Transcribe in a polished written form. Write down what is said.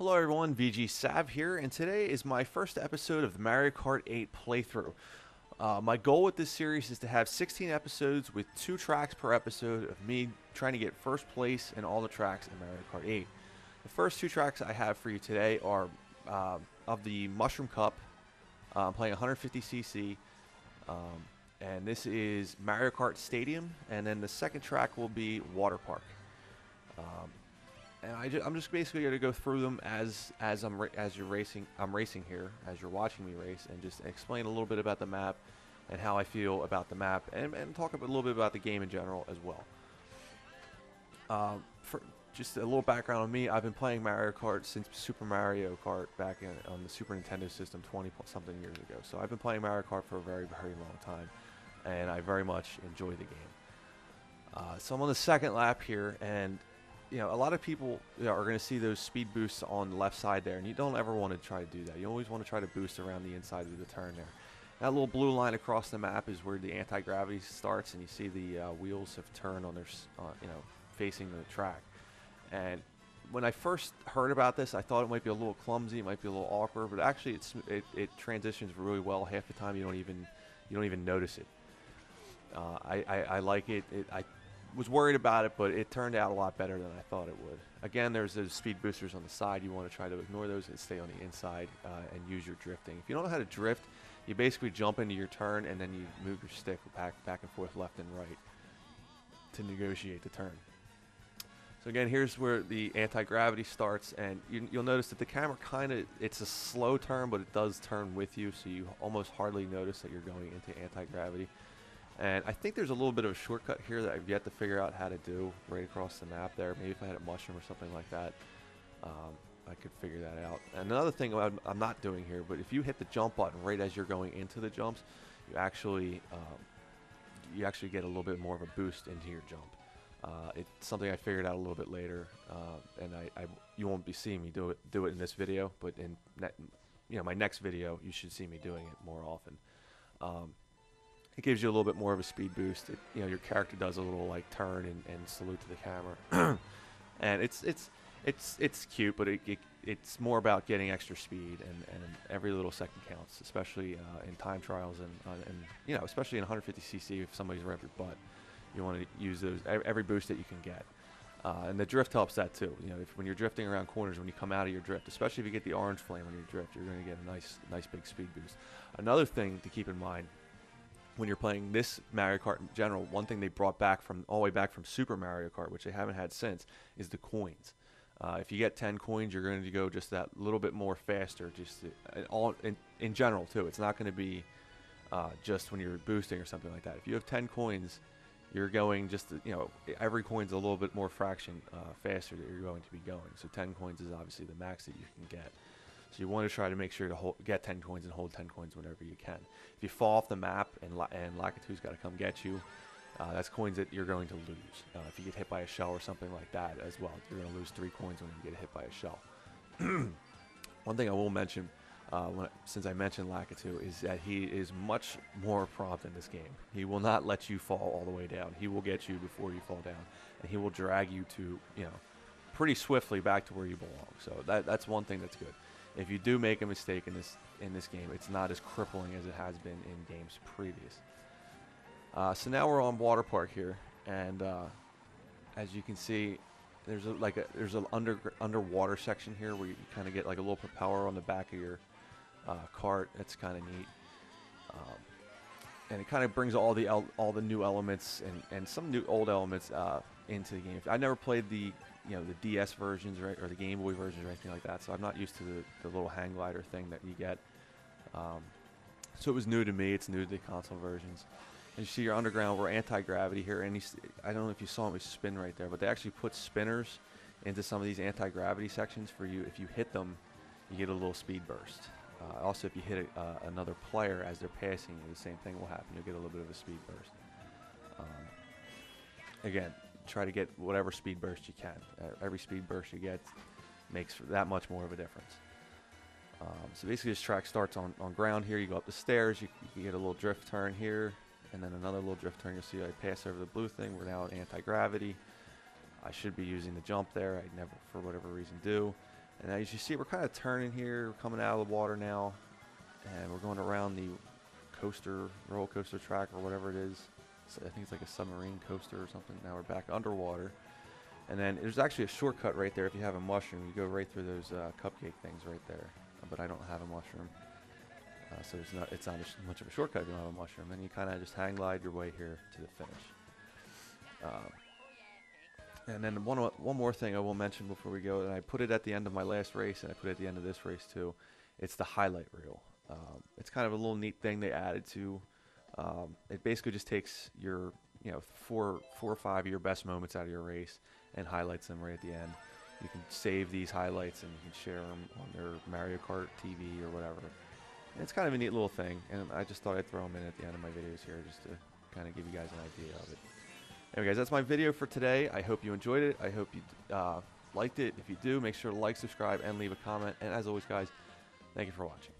Hello everyone, VG Sav here, and today is my first episode of the Mario Kart 8 playthrough. My goal with this series is to have 16 episodes with 2 tracks per episode of me trying to get first place in all the tracks in Mario Kart 8. The first 2 tracks I have for you today are of the Mushroom Cup. I'm playing 150cc, and this is Mario Kart Stadium, and then the second track will be Water Park. And I'm just basically going to go through them as you're racing. I'm racing here as you're watching me race, and just explain a little bit about the map and how I feel about the map, and talk a little bit about the game in general as well. For just a little background on me, I've been playing Mario Kart since Super Mario Kart back on the Super Nintendo system 20-something years ago. So I've been playing Mario Kart for a very, very long time, and I very much enjoy the game. So I'm on the second lap here, and you know, a lot of people are going to see those speed boosts on the left side there, and you don't ever want to try to do that. You always want to try to boost around the inside of the turn there. That little blue line across the map is where the anti-gravity starts, and you see the wheels have turned on their, facing the track. And when I first heard about this, I thought it might be a little clumsy, it might be a little awkward, but actually it transitions really well. Half the time you don't even notice it. I like it. I was worried about it, but it turned out a lot better than I thought it would. Again, there's those speed boosters on the side. You want to try to ignore those and stay on the inside and use your drifting. If you don't know how to drift, you basically jump into your turn and then you move your stick back and forth, left and right, to negotiate the turn. So again, here's where the anti-gravity starts, and you'll notice that the camera it's a slow turn, but it does turn with you, so you almost hardly notice that you're going into anti-gravity. And I think there's a little bit of a shortcut here that I've yet to figure out how to do right across the map there. Maybe if I had a mushroom or something like that, I could figure that out. And another thing I'm not doing here, but if you hit the jump button right as you're going into the jumps, you actually get a little bit more of a boost into your jump. It's something I figured out a little bit later, and you won't be seeing me do it in this video, but in my next video, you should see me doing it more often. It gives you a little bit more of a speed boost. Your character does a little like turn and salute to the camera, and it's cute, but it's more about getting extra speed, and every little second counts, especially in time trials and especially in 150cc. If somebody's right up your butt, you want to use those every boost that you can get, and the drift helps that too. When you're drifting around corners, when you come out of your drift, especially if you get the orange flame on your drift, you're going to get a nice big speed boost. Another thing to keep in mind when you're playing this Mario Kart in general, one thing they brought back all the way back from Super Mario Kart, which they haven't had since, is the coins. If you get 10 coins, you're going to go just that little bit more faster, just in general too. It's not going to be just when you're boosting or something like that. If you have 10 coins, you're going every coin's a little bit more fraction faster that you're going to be going. So 10 coins is obviously the max that you can get. So you want to try to make sure to get 10 coins and hold 10 coins whenever you can. If you fall off the map and Lakitu's got to come get you, that's coins that you're going to lose. If you get hit by a shell or something like that as well, you're going to lose 3 coins when you get hit by a shell. One thing I will mention, since I mentioned Lakitu, is that he is much more prompt in this game. He will not let you fall all the way down. He will get you before you fall down, and he will drag you to, pretty swiftly back to where you belong. So that's one thing that's good. If you do make a mistake in this game, it's not as crippling as it has been in games previous. So now we're on Water Park here, and as you can see, there's an underwater section here where you kind of get like a little propeller on the back of your cart. That's kind of neat, and it kind of brings all the new elements and some new old elements into the game. I never played the DS versions, right, or the Game Boy versions or anything like that, so I'm not used to the little hang glider thing that you get. So it was new to me. It's new to the console versions. And you see your underground, we're anti-gravity here, and I don't know if you saw me spin right there, but they actually put spinners into some of these anti-gravity sections for you. If you hit them, you get a little speed burst. Also, if you hit another player as they're passing you, the same thing will happen. You'll get a little bit of a speed burst. Again, try to get whatever speed burst you can. Every speed burst you get makes that much more of a difference. So basically this track starts on ground here. You go up the stairs, you get a little drift turn here, and then another little drift turn. You'll see I pass over the blue thing. We're now at anti-gravity. I should be using the jump there. I never, for whatever reason, do. And as you see, we're kind of turning here, we're coming out of the water now, and we're going around the roller coaster track or whatever it is. So I think it's like a submarine coaster or something. Now we're back underwater. And then there's actually a shortcut right there if you have a mushroom. You go right through those cupcake things right there. But I don't have a mushroom. So it's not much of a shortcut if you don't have a mushroom. And you kind of just hang glide your way here to the finish. And then one more thing I will mention before we go, and I put it at the end of my last race, and I put it at the end of this race too. It's the highlight reel. It's kind of a little neat thing they added to. It basically just takes your 4 or 5 of your best moments out of your race and highlights them right at the end. You can save these highlights and you can share them on your Mario Kart TV or whatever. And it's kind of a neat little thing, and I just thought I'd throw them in at the end of my videos here just to kind of give you guys an idea of it. Anyway, guys, that's my video for today. I hope you enjoyed it. I hope you liked it. If you do, make sure to like, subscribe, and leave a comment. And as always, guys, thank you for watching.